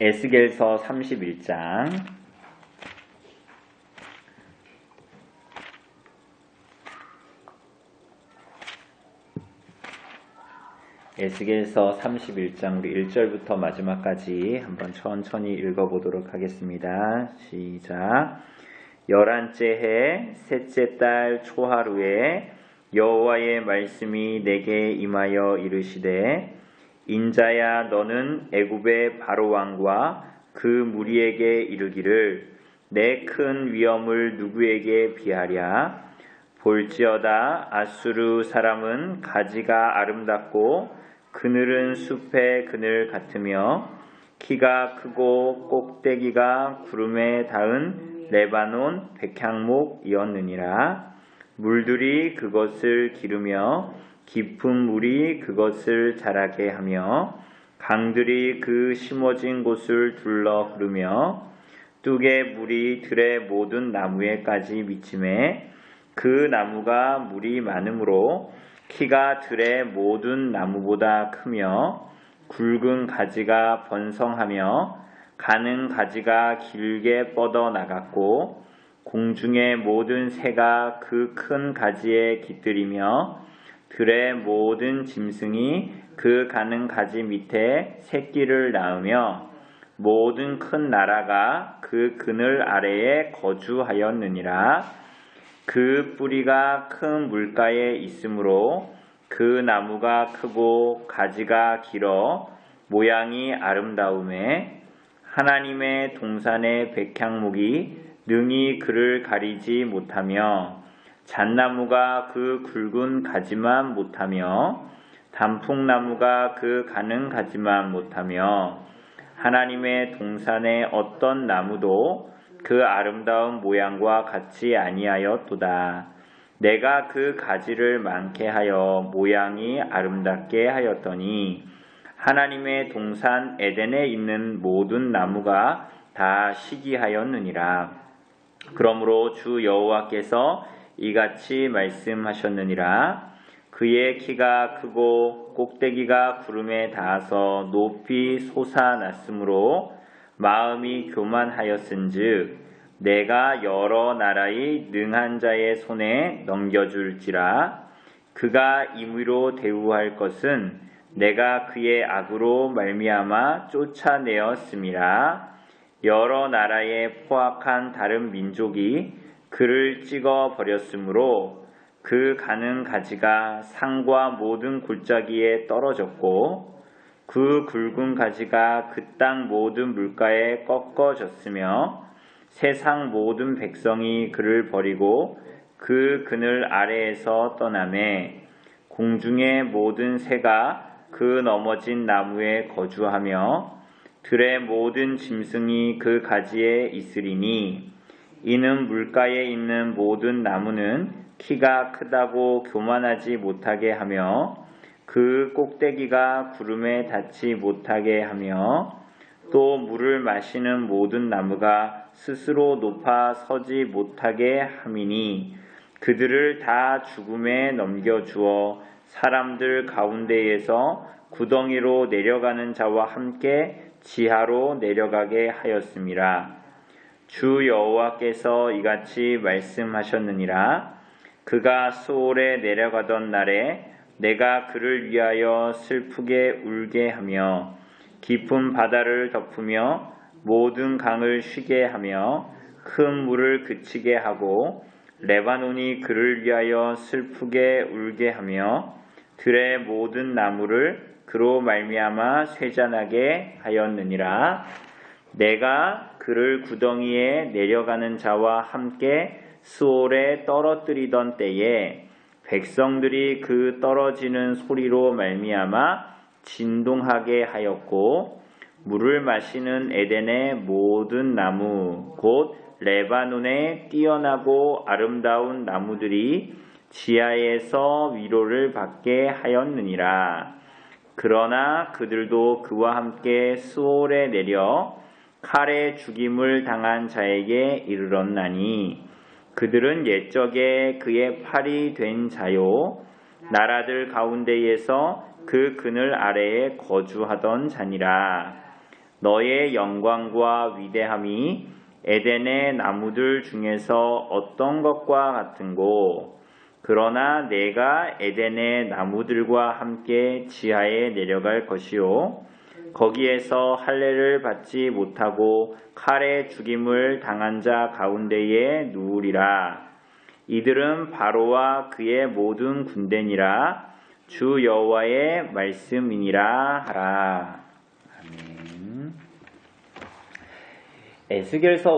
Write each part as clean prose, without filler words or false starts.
에스겔서 31장 에스겔서 31장 우리 1절부터 마지막까지 한번 천천히 읽어보도록 하겠습니다. 시작. 11째 해 셋째 달 초하루에 여호와의 말씀이 내게 임하여 이르시되 인자야 너는 애굽의 바로 왕과 그 무리에게 이르기를 내 큰 위엄을 누구에게 비하랴. 볼지어다 아수르 사람은 가지가 아름답고 그늘은 숲의 그늘 같으며 키가 크고 꼭대기가 구름에 닿은 레바논 백향목이었느니라. 물들이 그것을 기르며 깊은 물이 그것을 자라게 하며 강들이 그 심어진 곳을 둘러 흐르며 뚝의 물이 들의 모든 나무에까지 미치매 그 나무가 물이 많으므로 키가 들의 모든 나무보다 크며 굵은 가지가 번성하며 가는 가지가 길게 뻗어 나갔고 공중의 모든 새가 그 큰 가지에 깃들이며 들의 모든 짐승이 그 가는 가지 밑에 새끼를 낳으며 모든 큰 나라가 그 그늘 아래에 거주하였느니라. 그 뿌리가 큰 물가에 있으므로 그 나무가 크고 가지가 길어 모양이 아름다우매 하나님의 동산의 백향목이 능히 그를 가리지 못하며 잣나무가 그 굵은 가지만 못하며 단풍나무가 그 가는 가지만 못하며 하나님의 동산의 어떤 나무도 그 아름다운 모양과 같이 아니하였도다. 내가 그 가지를 많게 하여 모양이 아름답게 하였더니 하나님의 동산 에덴에 있는 모든 나무가 다 시기하였느니라. 그러므로 주 여호와께서 이같이 말씀하셨느니라. 그의 키가 크고 꼭대기가 구름에 닿아서 높이 솟아났으므로 마음이 교만하였은즉 내가 여러 나라의 능한 자의 손에 넘겨줄지라. 그가 임의로 대우할 것은 내가 그의 악으로 말미암아 쫓아내었음이라. 여러 나라에 포악한 다른 민족이 그를 찍어 버렸으므로 그 가는 가지가 산과 모든 골짜기에 떨어졌고 그 굵은 가지가 그 땅 모든 물가에 꺾어졌으며 세상 모든 백성이 그를 버리고 그 그늘 아래에서 떠나매 공중의 모든 새가 그 넘어진 나무에 거주하며 들의 모든 짐승이 그 가지에 있으리니 이는 물가에 있는 모든 나무는 키가 크다고 교만하지 못하게 하며 그 꼭대기가 구름에 닿지 못하게 하며 또 물을 마시는 모든 나무가 스스로 높아 서지 못하게 함이니 그들을 다 죽음에 넘겨주어 사람들 가운데에서 구덩이로 내려가는 자와 함께 지하로 내려가게 하였음이라. 주 여호와께서 이같이 말씀하셨느니라. 그가 수올에 내려가던 날에 내가 그를 위하여 슬프게 울게 하며 깊은 바다를 덮으며 모든 강을 쉬게 하며 큰 물을 그치게 하고 레바논이 그를 위하여 슬프게 울게 하며 들의 모든 나무를 그로 말미암아 쇠잔하게 하였느니라. 내가 그를 구덩이에 내려가는 자와 함께 수올에 떨어뜨리던 때에 백성들이 그 떨어지는 소리로 말미암아 진동하게 하였고 물을 마시는 에덴의 모든 나무 곧 레바논의 뛰어나고 아름다운 나무들이 지하에서 위로를 받게 하였느니라. 그러나 그들도 그와 함께 수올에 내려 칼에 죽임을 당한 자에게 이르렀나니 그들은 옛적에 그의 팔이 된 자요 나라들 가운데에서 그 그늘 아래에 거주하던 자니라. 너의 영광과 위대함이 에덴의 나무들 중에서 어떤 것과 같은고. 그러나 내가 에덴의 나무들과 함께 지하에 내려갈 것이요 거기에서 할례를 받지 못하고 칼에 죽임을 당한 자 가운데에 누우리라. 이들은 바로와 그의 모든 군대니라. 주 여호와의 말씀이니라 하라. 아멘. 에스겔서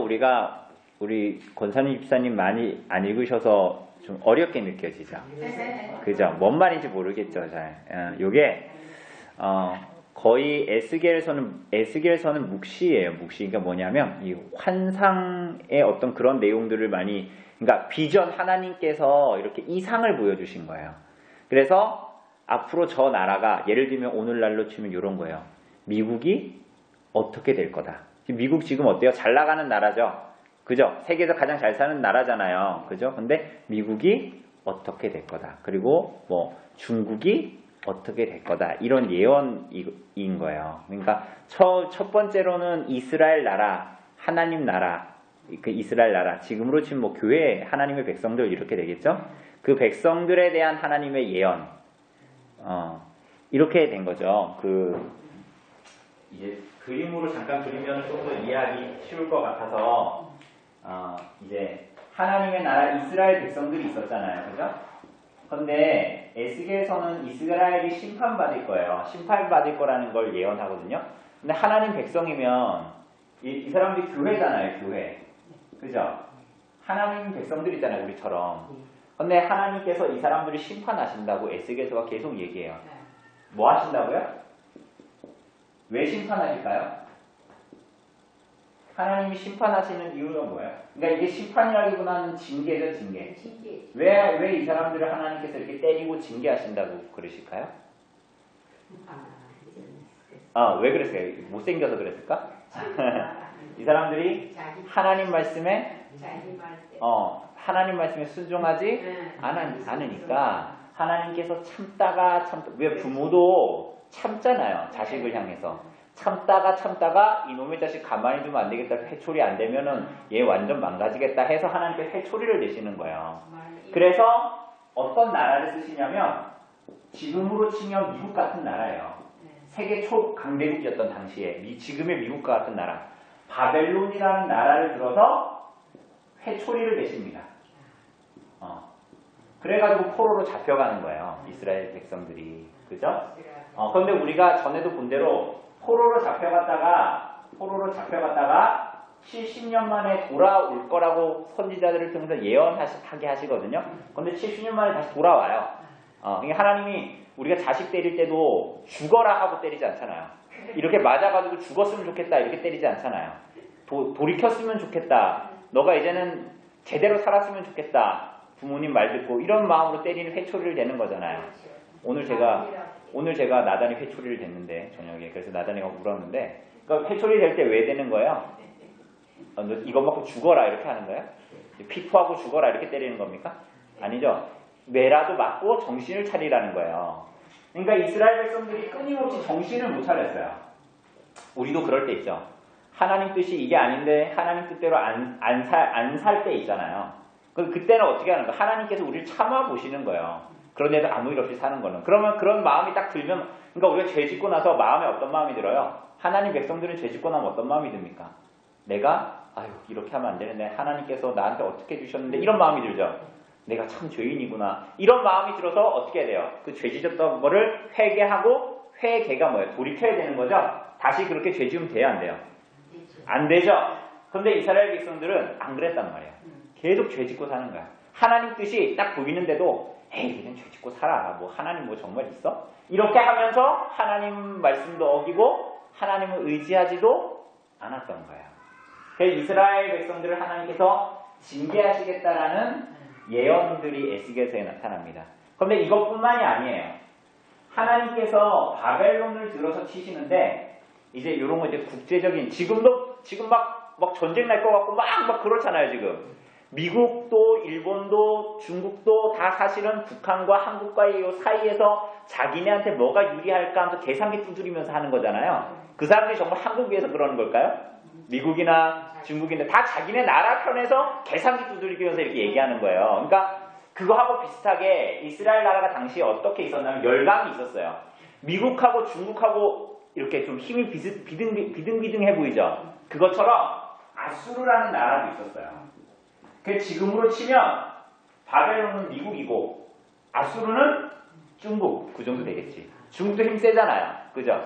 우리 권사님 집사님 많이 안 읽으셔서 좀 어렵게 느껴지죠. 그죠? 뭔 말인지 모르겠죠. 잘. 요게 거의 에스겔서는 묵시예요. 묵시. 그러니까 뭐냐면 이 환상의 어떤 그런 내용들을 많이, 그러니까 비전, 하나님께서 이렇게 이상을 보여주신 거예요. 그래서 앞으로 저 나라가 예를 들면 오늘날로 치면 이런 거예요. 미국이 어떻게 될 거다. 미국 지금 어때요? 잘 나가는 나라죠. 그죠? 세계에서 가장 잘 사는 나라잖아요. 그죠? 근데 미국이 어떻게 될 거다. 그리고 뭐 중국이 어떻게 될 거다. 이런 예언인 거예요. 그러니까 첫 번째로는 이스라엘 나라, 하나님 나라, 그 이스라엘 나라, 지금으로 치면 뭐 교회, 하나님의 백성들 이렇게 되겠죠? 그 백성들에 대한 하나님의 예언, 이렇게 된 거죠. 이제 그림으로 잠깐 그리면 좀 더 이해하기 쉬울 것 같아서, 이제 하나님의 나라 이스라엘 백성들이 있었잖아요. 그죠? 근데 에스겔서는 이스라엘이 심판받을 거예요. 심판받을 거라는 걸 예언하거든요. 근데 하나님 백성이면 이 사람들이 교회잖아요. 교회. 그죠? 하나님 백성들이잖아요. 우리처럼. 근데 하나님께서 이 사람들을 심판하신다고 에스겔서가 계속 얘기해요. 뭐 하신다고요? 왜 심판하실까요? 하나님이 심판하시는 이유가 뭐예요? 그러니까 이게 심판이라기보다는 징계죠, 징계. 왜 이 사람들을 하나님께서 이렇게 때리고 징계하신다고 그러실까요? 왜 그랬어요? 못생겨서 그랬을까? 이 사람들이 하나님 말씀에 순종하지 않으니까 하나님께서 참다가 왜 부모도 참잖아요. 자식을 향해서. 참다가 이놈의 자식 가만히 두면 안 되겠다. 회초리 안 되면은 얘 완전 망가지겠다 해서 하나님께 회초리를 내시는 거예요. 그래서 어떤 나라를 쓰시냐면 지금으로 치면 미국 같은 나라예요. 세계 초강대국이었던 당시에 지금의 미국과 같은 나라. 바벨론이라는 나라를 들어서 회초리를 내십니다. 그래가지고 포로로 잡혀가는 거예요. 이스라엘 백성들이. 그죠? 그런데 우리가 전에도 본 대로 포로로 잡혀갔다가 70년 만에 돌아올 거라고 선지자들을 통해서 예언하게 하시거든요. 그런데 70년 만에 다시 돌아와요. 그러니까 하나님이 우리가 자식 때릴 때도 죽어라 하고 때리지 않잖아요. 이렇게 맞아가지고 죽었으면 좋겠다 이렇게 때리지 않잖아요. 돌이켰으면 좋겠다. 너가 이제는 제대로 살았으면 좋겠다. 부모님 말 듣고 이런 마음으로 때리는 회초리를 대는 거잖아요. 오늘 제가 나단이 회초리를 댔는데 저녁에 그래서 나단이가 울었는데 그러니까 회초리 댈 때 왜 되는 거예요? 너 이거 먹고 죽어라 이렇게 하는 거예요? 피토하고 죽어라 이렇게 때리는 겁니까? 아니죠. 매라도 맞고 정신을 차리라는 거예요. 그러니까 이스라엘 백성들이 끊임없이 정신을 못 차렸어요. 우리도 그럴 때 있죠. 하나님 뜻이 이게 아닌데 하나님 뜻대로 안 살 때 있잖아요. 그때는 어떻게 하는 거예요? 하나님께서 우리를 참아보시는 거예요. 그런데도 아무 일 없이 사는 거는. 그러면 그런 마음이 딱 들면, 그러니까 우리가 죄 짓고 나서 마음에 어떤 마음이 들어요? 하나님 백성들은 죄 짓고 나면 어떤 마음이 듭니까? 내가 이렇게 하면 안 되는데 하나님께서 나한테 어떻게 주셨는데 이런 마음이 들죠. 내가 참 죄인이구나. 이런 마음이 들어서 어떻게 해야 돼요? 그 죄 짓었던 거를 회개하고, 회개가 뭐예요? 돌이켜야 되는 거죠? 다시 그렇게 죄 지으면 돼요? 안 돼요? 안 되죠? 근데 이스라엘 백성들은 안 그랬단 말이에요. 계속 죄 짓고 사는 거야. 하나님 뜻이 딱 보이는데도 에이 그냥 죄 짓고 살아. 뭐 하나님 뭐 정말 있어? 이렇게 하면서 하나님 말씀도 어기고 하나님을 의지하지도 않았던 거예요. 그래서 이스라엘 백성들을 하나님께서 징계하시겠다라는 예언들이 에스겔서에 나타납니다. 그런데 이것뿐만이 아니에요. 하나님께서 바벨론을 들어서 치시는데 이제 이런 거 이제 국제적인 지금 막 전쟁 날 것 같고 막 그렇잖아요 지금. 미국도 일본도 중국도 다 사실은 북한과 한국과의 사이에서 자기네한테 뭐가 유리할까 하면서 계산기 두드리면서 하는 거잖아요. 그 사람들이 정말 한국 위해서 그러는 걸까요? 미국이나 중국인데 다 자기네 나라 편에서 계산기 두들기면서 이렇게 얘기하는 거예요. 그러니까 그거하고 비슷하게 이스라엘 나라가 당시에 어떻게 있었냐면 열강이 있었어요. 미국하고 중국하고 이렇게 좀 힘이 비등비등해 보이죠. 그것처럼 아수르라는 나라도 있었어요. 그 지금으로 치면 바벨론은 미국이고 아수르는 중국 그 정도 되겠지. 중국도 힘 세잖아요. 그죠?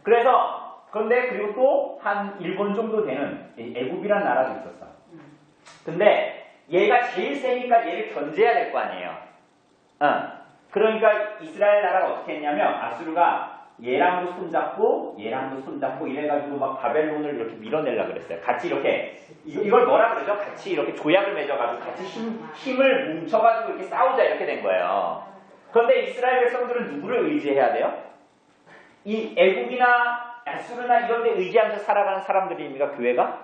그래서 그런데 그리고 또 한 일본 정도 되는 애굽이라는 나라도 있었어. 근데 얘가 제일 세니까 얘를 견제해야 될 거 아니에요. 그러니까 이스라엘 나라가 어떻게 했냐면 아수르가 얘랑도 손잡고 얘랑도 손잡고 이래가지고 막 바벨론을 이렇게 밀어내려고 그랬어요. 같이 이렇게 이걸 뭐라 그러죠? 같이 이렇게 조약을 맺어가지고 같이 힘을 뭉쳐가지고 이렇게 싸우자 이렇게 된 거예요. 그런데 이스라엘 백성들은 누구를 의지해야 돼요? 이 애국이나 아수르나 이런 데 의지하면서 살아가는 사람들입니까? 교회가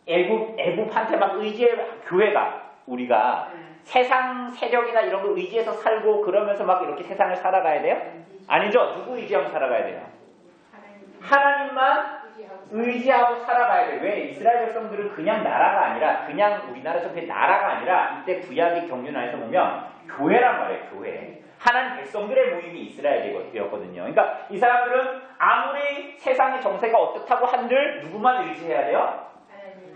애국한테 막 의지해. 교회가 우리가 세상 세력이나 이런 걸 의지해서 살고 그러면서 막 이렇게 세상을 살아가야 돼요? 아니죠. 누구 의지하고 살아가야 돼요? 하나님만 의지하고 살아가야 돼요. 왜? 이스라엘 백성들은 그냥 나라가 아니라 그냥 우리나라처럼 나라가 아니라 이때 구약의 경륜 안에서 보면 교회란 말이에요. 교회. 하나님 백성들의 모임이 이스라엘이었거든요. 그러니까 이 사람들은 아무리 세상의 정세가 어떻다고 한들 누구만 의지해야 돼요?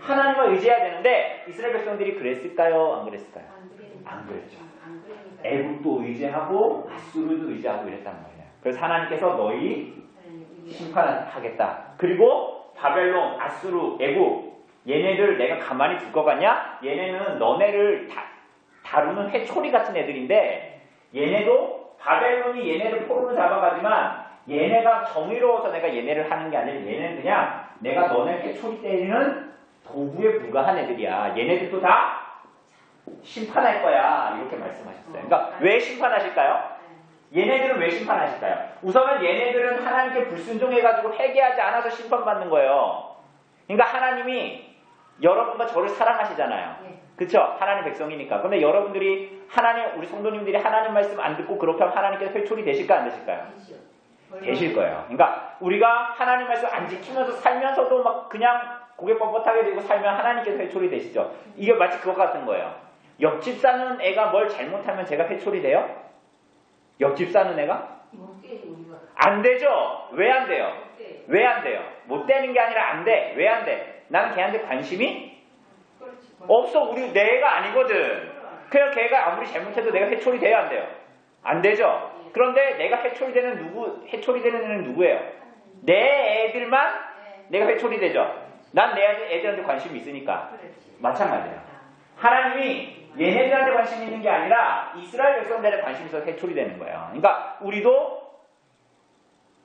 하나님만 의지해야 되는데 이스라엘 백성들이 그랬을까요? 안 그랬을까요? 안 그랬죠. 애국도 의지하고 아수르도 의지하고 이랬단 말이에요. 그래서 하나님께서 너희 심판하겠다. 그리고 바벨론, 아수르, 애국 얘네들 내가 가만히 둘 것 같냐? 얘네는 너네를 다루는 회초리 같은 애들인데 얘네도 바벨론이 얘네를 포로로 잡아가지만 얘네가 정의로워서 내가 얘네를 하는 게 아니라 얘네는 그냥 내가 너네 회초리 때리는 도구에 불과한 애들이야. 얘네들도 다 심판할 거야. 이렇게 말씀하셨어요. 그러니까 왜 심판하실까요? 얘네들은 왜 심판하실까요? 우선은 얘네들은 하나님께 불순종해가지고 회개하지 않아서 심판받는 거예요. 그러니까 하나님이 여러분과 저를 사랑하시잖아요. 그쵸? 하나님 백성이니까. 그런데 여러분들이 우리 성도님들이 하나님 말씀 안 듣고 그렇게 하면 하나님께서 회초리 되실까 안 되실까요? 되실 거예요. 그러니까 우리가 하나님 말씀 안 지키면서 살면서도 막 그냥 고개 뻣뻣하게 되고 살면 하나님께서 회초리 되시죠. 이게 마치 그것 같은 거예요. 옆집 사는 애가 뭘 잘못하면 제가 회초리 돼요? 옆집 사는 애가? 안 되죠. 왜 안 돼요? 왜 안 돼요? 못 되는 게 아니라 안 돼. 왜 안 돼? 난 걔한테 관심이 없어. 내가 아니거든. 그냥 걔가 아무리 잘못해도 내가 회초리 돼야 안 돼요. 안 되죠. 그런데 내가 회초리 되는 애는 누구예요? 내 애들만 내가 회초리 되죠. 난 내 애들한테 관심이 있으니까. 마찬가지예요. 하나님이 얘네들한테 관심이 있는 게 아니라 이스라엘 백성들한테 관심이 있어서 회초리 되는 거예요. 그러니까 우리도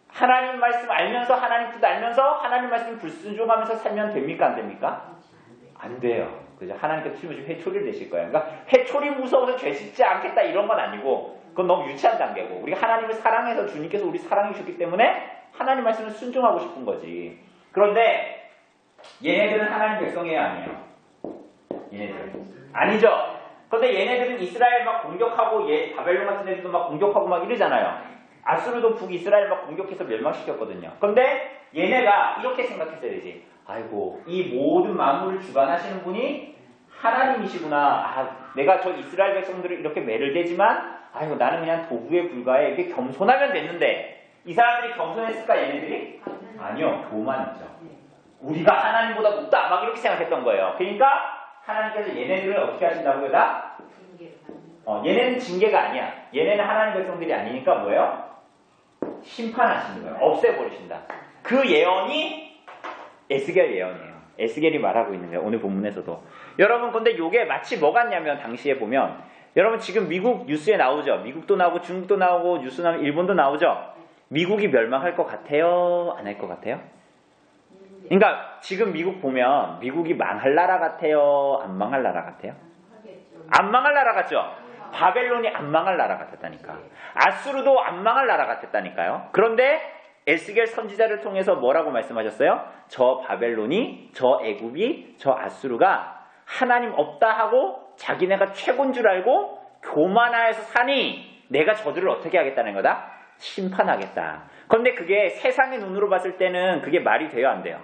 하나님 말씀 알면서 하나님 뜻 알면서 하나님 말씀 불순종하면서 살면 됩니까? 안 됩니까? 안 돼요. 그죠? 하나님께서 틀림없이 회초리를 내실 거예요. 그러니까 회초리 무서워서 죄 짓지 않겠다 이런 건 아니고 그건 너무 유치한 단계고 우리가 하나님을 사랑해서 주님께서 우리 사랑해 주셨기 때문에 하나님 말씀을 순종하고 싶은 거지. 그런데 얘네들은 하나님 백성이에요? 아니에요? 얘네들 아니죠. 그런데 얘네들은 이스라엘 막 공격하고 바벨론 같은 애들도 막 공격하고 막 이러잖아요. 아수르도 북이스라엘 막 공격해서 멸망시켰거든요. 그런데 얘네가 이렇게 생각했어야 되지. 아이고 이 모든 만물을 주관하시는 분이 하나님이시구나. 내가 저 이스라엘 백성들을 이렇게 매를 대지만 아이고 나는 그냥 도구에 불과해. 이게 겸손하면 됐는데 이 사람들이 겸손했을까 얘네들이? 아니요. 교만했죠. 우리가 하나님보다 높다 막 이렇게 생각했던 거예요. 그러니까 하나님께서 얘네들을 어떻게 하신다고요? 얘네는 징계가 아니야. 얘네는 하나님 백성들이 아니니까 뭐예요? 심판하시는 거예요. 없애버리신다. 그 예언이 에스겔 예언이에요. 에스겔이 말하고 있는 거예요. 오늘 본문에서도. 여러분 근데 이게 마치 뭐 같냐면 당시에 보면 여러분 지금 미국 뉴스에 나오죠. 미국도 나오고 중국도 나오고 뉴스 나오고 일본도 나오죠. 미국이 멸망할 것 같아요? 안 할 것 같아요? 그러니까 지금 미국 보면 미국이 망할 나라 같아요? 안 망할 나라 같아요? 안 망할 나라 같죠? 바벨론이 안 망할 나라 같았다니까. 아수르도 안 망할 나라 같았다니까요. 그런데 에스겔 선지자를 통해서 뭐라고 말씀하셨어요? 저 바벨론이, 저 애굽이, 저 아수르가 하나님 없다 하고 자기네가 최고인 줄 알고 교만하여서 사니 내가 저들을 어떻게 하겠다는 거다? 심판하겠다. 그런데 그게 세상의 눈으로 봤을 때는 그게 말이 돼요, 안 돼요?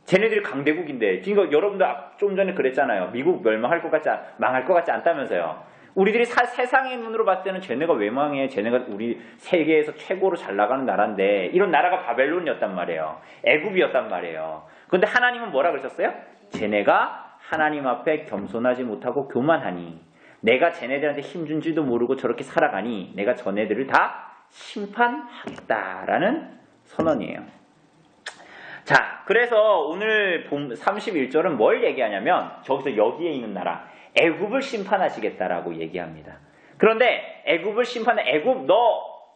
쟤네들이 강대국인데, 이거 여러분들 좀 전에 그랬잖아요. 미국 멸망할 것 같지, 망할 것 같지 않다면서요. 우리들이 세상의 눈으로 봤을 때는 쟤네가 왜 망해? 쟤네가 우리 세계에서 최고로 잘 나가는 나라인데, 이런 나라가 바벨론이었단 말이에요. 애굽이었단 말이에요. 그런데 하나님은 뭐라 그러셨어요? 쟤네가 하나님 앞에 겸손하지 못하고 교만하니, 내가 쟤네들한테 힘준 줄도 모르고 저렇게 살아가니 내가 저네들을 다 심판하겠다라는 선언이에요. 자, 그래서 오늘 31절은 뭘 얘기하냐면 저기서 여기에 있는 나라 애굽을 심판하시겠다라고 얘기합니다. 그런데 애굽을 애굽 너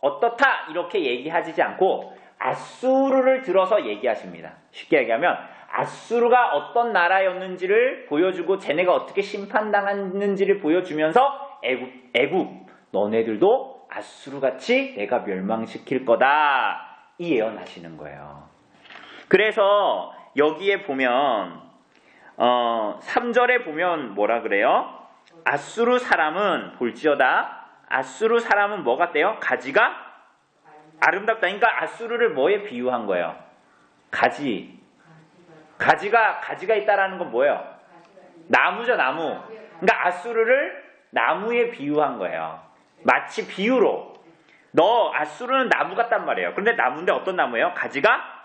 어떻다 이렇게 얘기하지 않고 아수르를 들어서 얘기하십니다. 쉽게 얘기하면 아수르가 어떤 나라였는지를 보여주고 쟤네가 어떻게 심판당했는지를 보여주면서 애굽 너네들도 아수르같이 내가 멸망시킬 거다 이 예언하시는 거예요. 그래서 여기에 보면 3절에 보면 뭐라 그래요? 아수르 사람은 볼지어다 아수르 사람은 뭐 같대요? 가지가 아름답다. 그러니까 아수르를 뭐에 비유한 거예요? 가지가 있다라는 건 뭐예요? 나무죠, 나무. 그러니까 아수르를 나무에 비유한 거예요. 마치 비유로. 너 아수르는 나무 같단 말이에요. 그런데 나무인데 어떤 나무예요? 가지가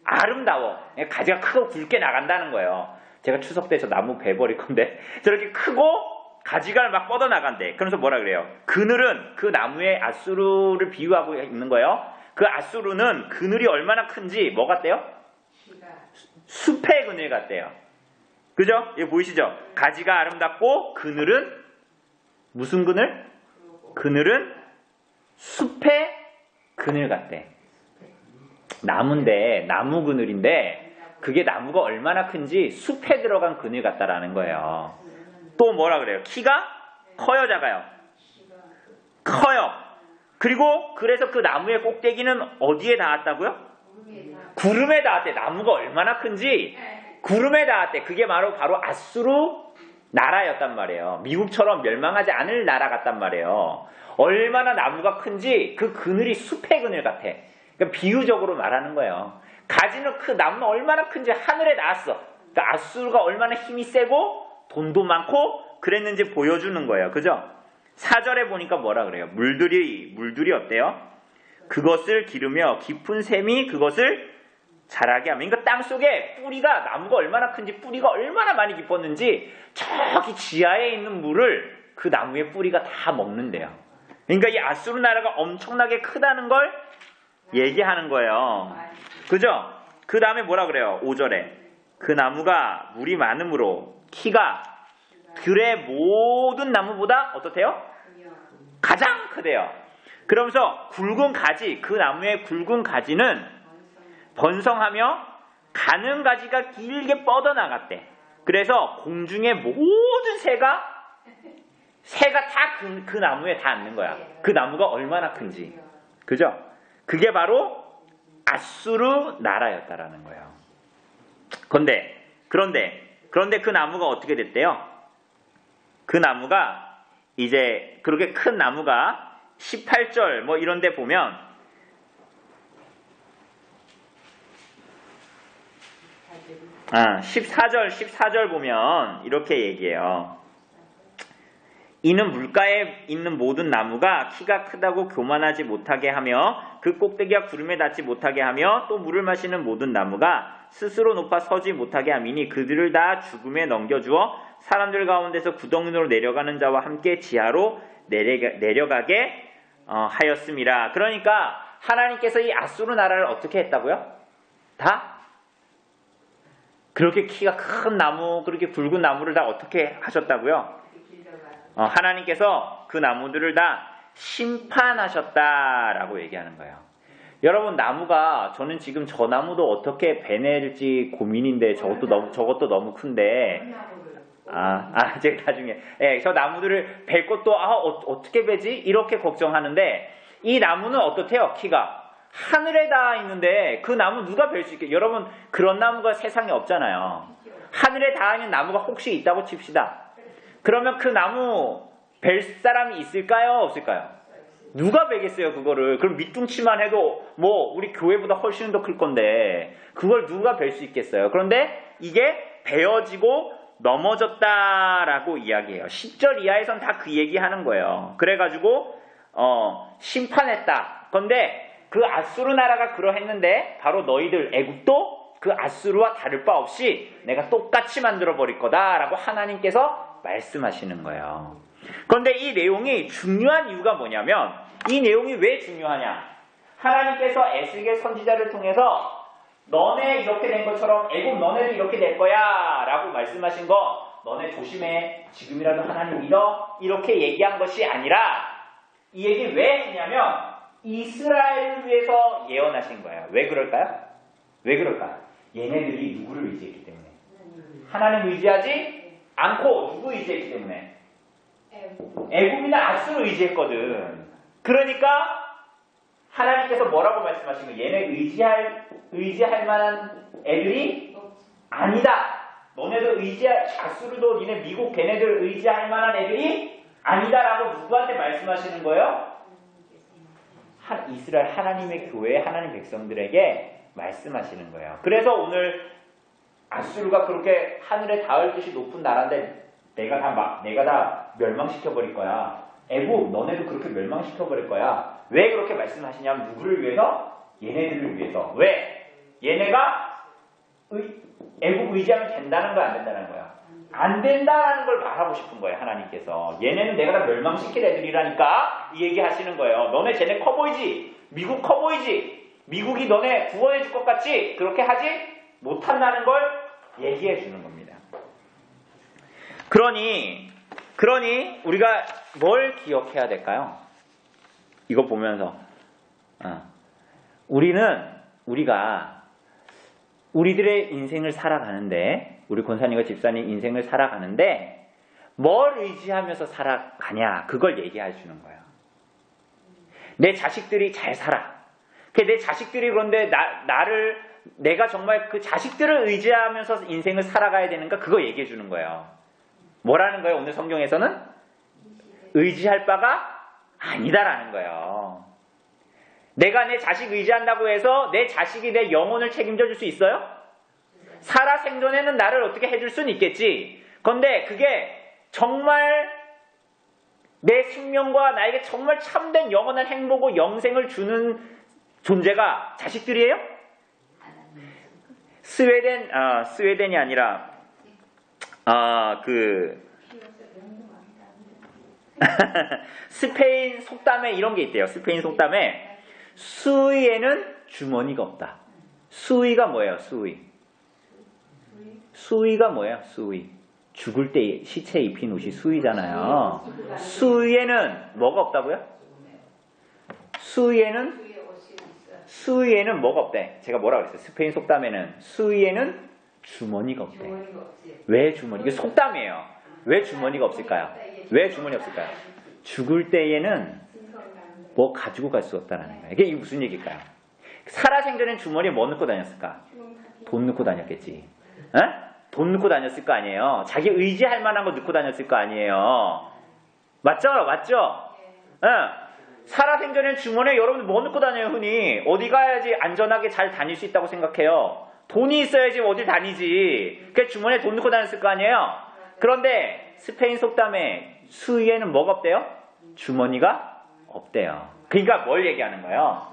아름다워. 가지가 크고 굵게 나간다는 거예요. 제가 추석 때 저 나무 베버릴 건데 저렇게 크고 가지가 막 뻗어나간대. 그러면서 뭐라 그래요? 그늘은 그 나무에 아수르를 비유하고 있는 거예요. 그 아수르는 그늘이 얼마나 큰지 뭐 같대요? 숲의 그늘 같대요. 그죠? 이거 보이시죠? 가지가 아름답고 그늘은 무슨 그늘? 그늘은 숲의 그늘 같대. 나무인데 나무 그늘인데 그게 나무가 얼마나 큰지 숲에 들어간 그늘 같다라는 거예요. 또 뭐라 그래요? 키가 커요, 작아요? 커요. 그리고 그래서 그 나무의 꼭대기는 어디에 닿았다고요? 구름에 닿았대. 나무가 얼마나 큰지 구름에 닿았대. 그게 바로 아수르 나라였단 말이에요. 미국처럼 멸망하지 않을 나라 같단 말이에요. 얼마나 나무가 큰지 그 그늘이 숲의 그늘 같아. 그러니까 비유적으로 말하는 거예요. 가지는 그 나무는 얼마나 큰지 하늘에 닿았어. 그러니까 아수르가 얼마나 힘이 세고 돈도 많고 그랬는지 보여주는 거예요. 그죠? 4절에 보니까 뭐라 그래요? 물들이 어때요? 그것을 기르며 깊은 샘이 그것을 자라게 하면. 그러니까 땅속에 뿌리가 나무가 얼마나 큰지 뿌리가 얼마나 많이 깊었는지 저기 지하에 있는 물을 그 나무의 뿌리가 다 먹는데요. 그러니까 이 아수르 나라가 엄청나게 크다는 걸 얘기하는 거예요. 그죠? 그 다음에 뭐라 그래요? 5절에 그 나무가 물이 많으므로 키가 들의 모든 나무보다 어떻대요? 가장 크대요. 그러면서 굵은 가지, 그 나무의 굵은 가지는 번성하며 가는 가지가 길게 뻗어나갔대. 그래서 공중의 모든 새가 다 그 나무에 다 앉는 거야. 그 나무가 얼마나 큰지. 그죠? 그게 바로 아수르 나라였다라는 거예요. 그런데 그 나무가 어떻게 됐대요? 그 나무가 이제 그렇게 큰 나무가 18절 뭐 이런 데 보면 14절 보면 이렇게 얘기해요. 이는 물가에 있는 모든 나무가 키가 크다고 교만하지 못하게 하며 그 꼭대기가 구름에 닿지 못하게 하며 또 물을 마시는 모든 나무가 스스로 높아 서지 못하게 함이니 그들을 다 죽음에 넘겨주어 사람들 가운데서 구덩이로 내려가는 자와 함께 지하로 내려가게 하였음이라. 그러니까 하나님께서 이 아수르 나라를 어떻게 했다고요? 다 그렇게 키가 큰 나무, 그렇게 굵은 나무를 다 어떻게 하셨다고요? 하나님께서 그 나무들을 다 심판하셨다라고 얘기하는 거예요. 여러분, 나무가 저는 지금 저 나무도 어떻게 베낼지 고민인데 저것도 너무 큰데 제가 나중에 저 나무들을 벨 것도 어떻게 베지? 이렇게 걱정하는데 이 나무는 어떻대요? 키가 하늘에 닿아 있는데 그 나무 누가 벨 수 있게? 여러분, 그런 나무가 세상에 없잖아요. 하늘에 닿아 있는 나무가 혹시 있다고 칩시다. 그러면 그 나무 벨 사람이 있을까요? 없을까요? 누가 베겠어요, 그거를. 그럼 밑둥치만 해도 뭐 우리 교회보다 훨씬 더 클 건데 그걸 누가 벨 수 있겠어요. 그런데 이게 베어지고 넘어졌다라고 이야기해요. 10절 이하에선 다 그 얘기하는 거예요. 그래가지고 심판했다. 그런데 그 아수르 나라가 그러했는데 바로 너희들 애국도 그 아수르와 다를 바 없이 내가 똑같이 만들어 버릴 거다라고 하나님께서 말씀하시는 거예요. 그런데 이 내용이 중요한 이유가 뭐냐면 이 내용이 왜 중요하냐? 하나님께서 에스겔 선지자를 통해서 너네 이렇게 된 것처럼 애국 너네도 이렇게 될 거야 라고 말씀하신 거 너네 조심해 지금이라도 하나님 믿어 이렇게 얘기한 것이 아니라 이 얘기 왜 했냐면 이스라엘을 위해서 예언하신 거예요. 왜 그럴까요? 왜 그럴까요? 얘네들이 누구를 의지했기 때문에 하나님 의지하지 않고 누구 의지했기 때문에 애굽이나 아수를 의지했거든. 그러니까 하나님께서 뭐라고 말씀하신 거예요? 얘네 의지할 만한 애들이 아니다. 너네도 아수르도 니네 미국 걔네들 의지할 만한 애들이 아니다라고 누구한테 말씀하시는 거예요? 이스라엘 하나님의 교회 하나님 백성들에게 말씀하시는 거예요. 그래서 오늘 아수르가 그렇게 하늘에 닿을 듯이 높은 나라인데 내가 다 멸망시켜버릴 거야. 애굽 너네도 그렇게 멸망시켜버릴 거야. 왜 그렇게 말씀하시냐면 누구를 위해서? 얘네들을 위해서. 왜? 얘네가 애굽 의지하면 된다는 거야 안 된다는 거야? 안 된다라는 걸 말하고 싶은 거예요. 하나님께서. 얘네는 내가 다 멸망시킬 애들이라니까 이 얘기 하시는 거예요. 너네 쟤네 커 보이지? 미국 커 보이지? 미국이 너네 구원해 줄 것 같지? 그렇게 하지 못한다는 걸 얘기해 주는 겁니다. 그러니 우리가 뭘 기억해야 될까요? 이거 보면서 우리가 우리들의 인생을 살아가는데 우리 권사님과 집사님 인생을 살아가는데 뭘 의지하면서 살아가냐 그걸 얘기해 주는 거예요. 내 자식들이 잘 살아. 내 자식들이 그런데 내가 정말 그 자식들을 의지하면서 인생을 살아가야 되는가 그거 얘기해 주는 거예요. 뭐라는 거예요? 오늘 성경에서는 의지할 바가 아니다라는 거예요. 내가 내 자식 의지한다고 해서 내 자식이 내 영혼을 책임져 줄 수 있어요? 살아 생전에는 나를 어떻게 해줄 수는 있겠지. 그런데 그게 정말 내 생명과 나에게 정말 참된 영원한 행복과 영생을 주는 존재가 자식들이에요? 스웨덴이 아니라 스페인 속담에 이런 게 있대요. 스페인 속담에 수위에는 주머니가 없다. 수위가 뭐예요? 수위가 뭐예요? 수위. 죽을 때 시체 입힌 옷이 수위잖아요. 수위에는 뭐가 없다고요? 수위에는 뭐가 없대. 제가 뭐라고 그랬어요? 스페인 속담에는 수위에는 주머니가 없대. 왜 주머니? 이게 속담이에요. 왜 주머니가 없을까요? 왜 주머니 없을까요? 죽을 때에는 뭐 가지고 갈 수 없다는 거예요. 이게 무슨 얘기일까요? 살아생전엔 주머니에 뭐 넣고 다녔을까? 돈 넣고 다녔겠지. 돈 넣고 다녔을 거 아니에요. 자기 의지할 만한 거 넣고 다녔을 거 아니에요. 맞죠? 살아생전엔 주머니에 여러분들 뭐 넣고 다녀요, 흔히? 어디 가야지 안전하게 잘 다닐 수 있다고 생각해요? 돈이 있어야지 어딜 다니지. 그래서 주머니에 돈 넣고 다녔을 거 아니에요? 그런데 스페인 속담에 수위에는 뭐가 없대요? 주머니가 없대요. 그러니까 뭘 얘기하는 거예요?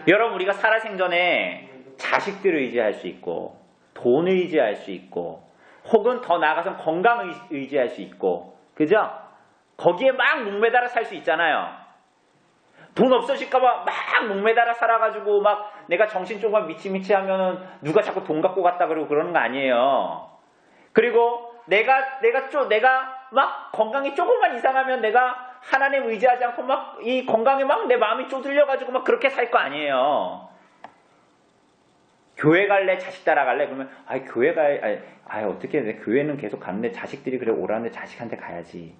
여러분 우리가 살아생전에 자식들을 의지할 수 있고 돈을 의지할 수 있고 혹은 더 나아가서 건강을 의지할 수 있고 그죠? 거기에 막 목매달아 살 수 있잖아요. 돈 없어질까봐 막 목매달아 살아가지고 막 내가 정신 조금만 미치미치 하면은 누가 자꾸 돈 갖고 갔다 그러고 그러는 거 아니에요. 그리고 내가 막 건강이 조금만 이상하면 내가 하나님 의지하지 않고 막 이 건강에 막 내 마음이 쪼들려가지고 막 그렇게 살 거 아니에요. 교회 갈래? 자식 따라갈래? 그러면 교회 어떻게 내 교회는 계속 갔는데 자식들이 그래 오라는데 자식한테 가야지.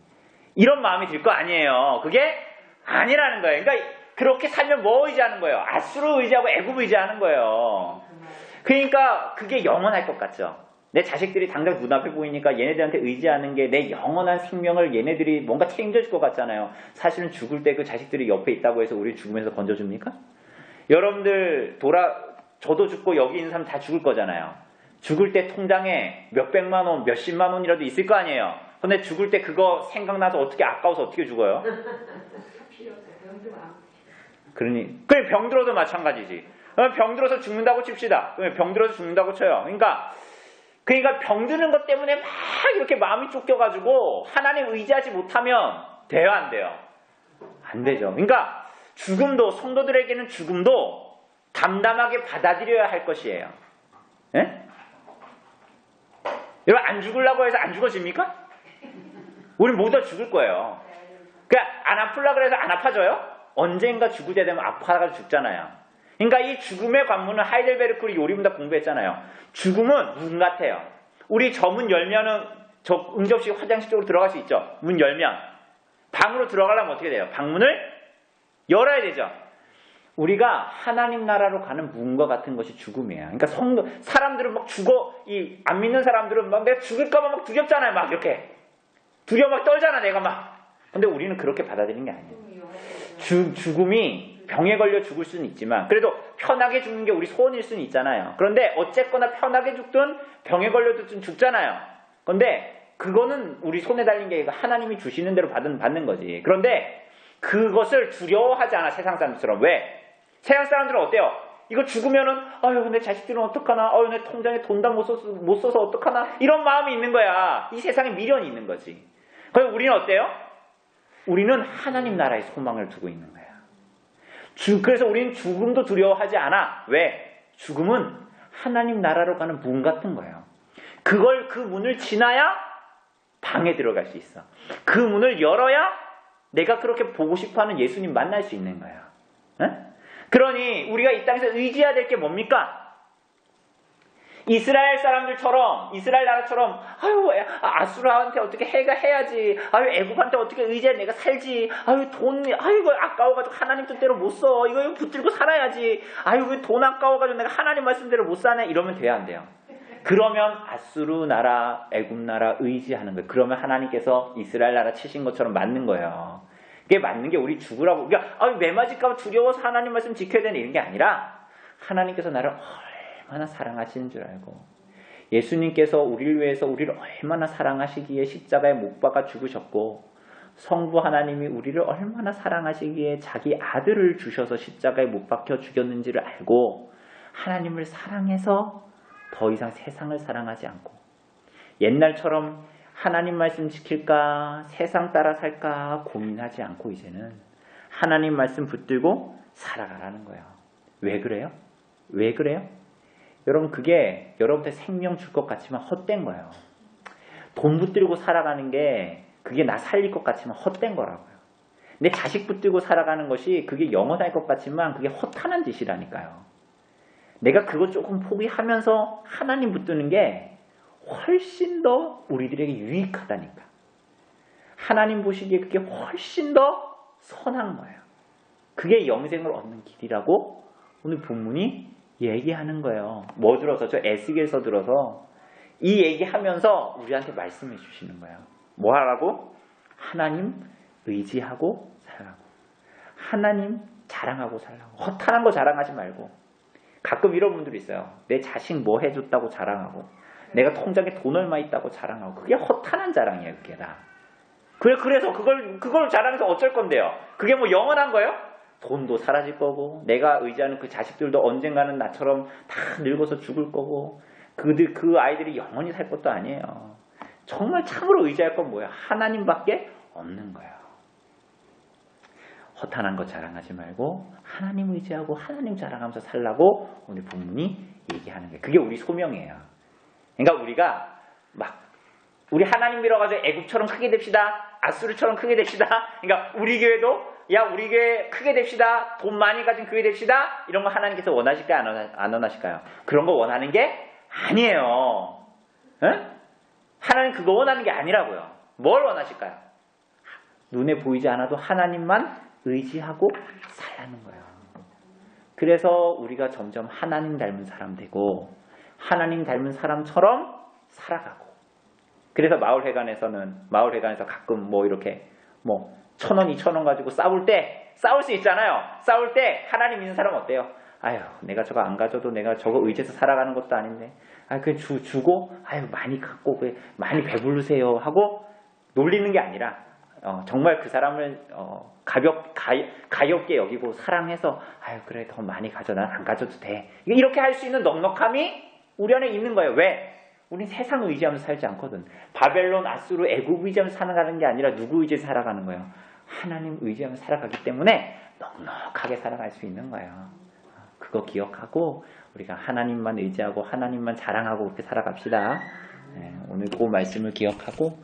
이런 마음이 들 거 아니에요. 그게 아니라는 거예요. 그러니까 그렇게 살면 뭐 의지하는 거예요? 아수르 의지하고 애굽 의지하는 거예요. 그러니까 그게 영원할 것 같죠. 내 자식들이 당장 눈앞에 보이니까 얘네들한테 의지하는 게 내 영원한 생명을 얘네들이 뭔가 책임져 줄 것 같잖아요. 사실은 죽을 때 그 자식들이 옆에 있다고 해서 우리 죽으면서 건져줍니까? 여러분들 저도 죽고 여기 있는 사람 다 죽을 거잖아요. 죽을 때 통장에 몇백만 원, 몇십만 원이라도 있을 거 아니에요. 근데 죽을 때 그거 생각나서 어떻게 아까워서 어떻게 죽어요? 그러니 병 들어도 마찬가지지. 병 들어서 죽는다고 칩시다. 병 들어서 죽는다고 쳐요. 그러니까 병드는 것 때문에 막 이렇게 마음이 쫓겨가지고 하나님 의지하지 못하면 돼요, 안 돼요? 안 되죠. 그러니까 죽음도, 성도들에게는 죽음도 담담하게 받아들여야 할 것이에요. 예? 여러분, 안 죽으려고 해서 안 죽어집니까? 우리 모두 다 죽을 거예요. 그러니까 안 아플라 그래서 안 아파져요? 언젠가 죽을 때 되면 아파가지고 죽잖아요. 그러니까 이 죽음의 관문은 하이델베르크 우리 요리문답 공부했잖아요. 죽음은 문 같아요. 우리 저 문 열면은 저 응접실 화장실 쪽으로 들어갈 수 있죠. 문 열면 방으로 들어가려면 어떻게 돼요? 방문을 열어야 되죠. 우리가 하나님 나라로 가는 문과 같은 것이 죽음이에요. 그러니까 사람들은 막 안 믿는 사람들은 막 내가 죽을까봐 막 두렵잖아요. 막 이렇게 두려워 막 떨잖아, 내가 막. 근데 우리는 그렇게 받아들이는 게 아니에요. 죽음이 병에 걸려 죽을 수는 있지만 그래도 편하게 죽는 게 우리 소원일 수는 있잖아요. 그런데 어쨌거나 편하게 죽든 병에 걸려 죽잖아요. 그런데 그거는 우리 손에 달린 게 하나님이 주시는 대로 받는 거지. 그런데 그것을 두려워하지 않아, 세상 사람들처럼. 왜? 세상 사람들은 어때요? 이거 죽으면은 아유 내 자식들은 어떡하나, 아유 내 통장에 돈 다 못 써서 어떡하나, 이런 마음이 있는 거야. 이 세상에 미련이 있는 거지. 그래서 우리는 어때요? 우리는 하나님 나라에 소망을 두고 있는 거야. 그래서 우리는 죽음도 두려워하지 않아. 왜? 죽음은 하나님 나라로 가는 문 같은 거예요. 그 문을 지나야 방에 들어갈 수 있어. 그 문을 열어야 내가 그렇게 보고 싶어하는 예수님 만날 수 있는 거야. 에? 그러니 우리가 이 땅에서 의지해야 될 게 뭡니까? 이스라엘 나라처럼 아유 아수라한테 어떻게 해야지, 아유 애굽한테 어떻게 의지해 내가 살지, 아유 이거 아까워가지고 하나님 뜻대로 못 써, 이거 붙들고 살아야지, 아유 돈 아까워가지고 내가 하나님 말씀대로 못 사네, 이러면 돼야 안 돼요? 그러면 아수르 나라, 애굽 나라 의지하는 거예요. 그러면 하나님께서 이스라엘 나라 치신 것처럼 맞는 거예요. 그게 맞는 게 우리 죽으라고, 그러니까 매 맞을까 봐 두려워서 하나님 말씀 지켜야 되는 이런 게 아니라 하나님께서 나를 얼마나 사랑하시는 줄 알고, 예수님께서 우리를 위해서 우리를 얼마나 사랑하시기에 십자가에 못 박아 죽으셨고, 성부 하나님이 우리를 얼마나 사랑하시기에 자기 아들을 주셔서 십자가에 못 박혀 죽였는지를 알고 하나님을 사랑해서 더 이상 세상을 사랑하지 않고, 옛날처럼 하나님 말씀 지킬까 세상 따라 살까 고민하지 않고 이제는 하나님 말씀 붙들고 살아가라는 거예요. 왜 그래요? 왜 그래요? 여러분, 그게 여러분한테 생명 줄 것 같지만 헛된 거예요. 돈 붙들고 살아가는 게 그게 나 살릴 것 같지만 헛된 거라고요. 내 자식 붙들고 살아가는 것이 그게 영원할 것 같지만 그게 허탄한 짓이라니까요. 내가 그거 조금 포기하면서 하나님 붙드는 게 훨씬 더 우리들에게 유익하다니까. 하나님 보시기에 그게 훨씬 더 선한 거예요. 그게 영생을 얻는 길이라고 오늘 본문이 얘기하는 거예요. 뭐 들어서? 저 에스겔서 들어서 이 얘기하면서 우리한테 말씀해 주시는 거예요. 뭐 하라고? 하나님 의지하고 살라고. 하나님 자랑하고 살라고. 허탄한 거 자랑하지 말고. 가끔 이런 분들이 있어요. 내 자식 뭐 해줬다고 자랑하고, 내가 통장에 돈 얼마 있다고 자랑하고. 그게 허탄한 자랑이에요. 그게 다. 그래서 그걸 자랑해서 어쩔 건데요? 그게 뭐 영원한 거예요? 돈도 사라질 거고, 내가 의지하는 그 자식들도 언젠가는 나처럼 다 늙어서 죽을 거고, 그 아이들이 영원히 살 것도 아니에요. 정말 참으로 의지할 건 뭐예요? 하나님밖에 없는 거예요. 허탄한 거 자랑하지 말고 하나님 의지하고 하나님 자랑하면서 살라고 오늘 본문이 얘기하는 거예요. 그게 우리 소명이에요. 그러니까 우리가 우리 하나님 믿어가지고 애굽처럼 크게 됩시다, 아수르처럼 크게 됩시다, 그러니까 우리 교회도 우리 교회 크게 됩시다, 돈 많이 가진 교회 됩시다, 이런 거 하나님께서 원하실까요? 안 원하실까요? 그런 거 원하는 게 아니에요. 응? 하나님 그거 원하는 게 아니라고요. 뭘 원하실까요? 눈에 보이지 않아도 하나님만 의지하고 살라는 거예요. 그래서 우리가 점점 하나님 닮은 사람 되고, 하나님 닮은 사람처럼 살아가고. 그래서 마을회관에서 가끔 뭐 이렇게 뭐 1,000원, 2,000원 가지고 싸울 수 있잖아요. 싸울 때 하나님 믿는 사람 어때요? 아유, 내가 저거 안 가져도 내가 저거 의지해서 살아가는 것도 아닌데. 그 주고, 많이 갖고, 많이 배부르세요 하고 놀리는 게 아니라, 정말 그 사람을, 가볍게 여기고 사랑해서, 그래, 더 많이 가져. 난 안 가져도 돼. 이렇게 할 수 있는 넉넉함이 우리 안에 있는 거예요. 왜? 우린 세상 의지하면서 살지 않거든. 바벨론, 아수르, 애굽 의지하면서 살아가는 게 아니라 누구 의지해서 살아가는 거예요? 하나님 의지하면서 살아가기 때문에 넉넉하게 살아갈 수 있는 거예요. 그거 기억하고 우리가 하나님만 의지하고 하나님만 자랑하고 그렇게 살아갑시다. 오늘 그 말씀을 기억하고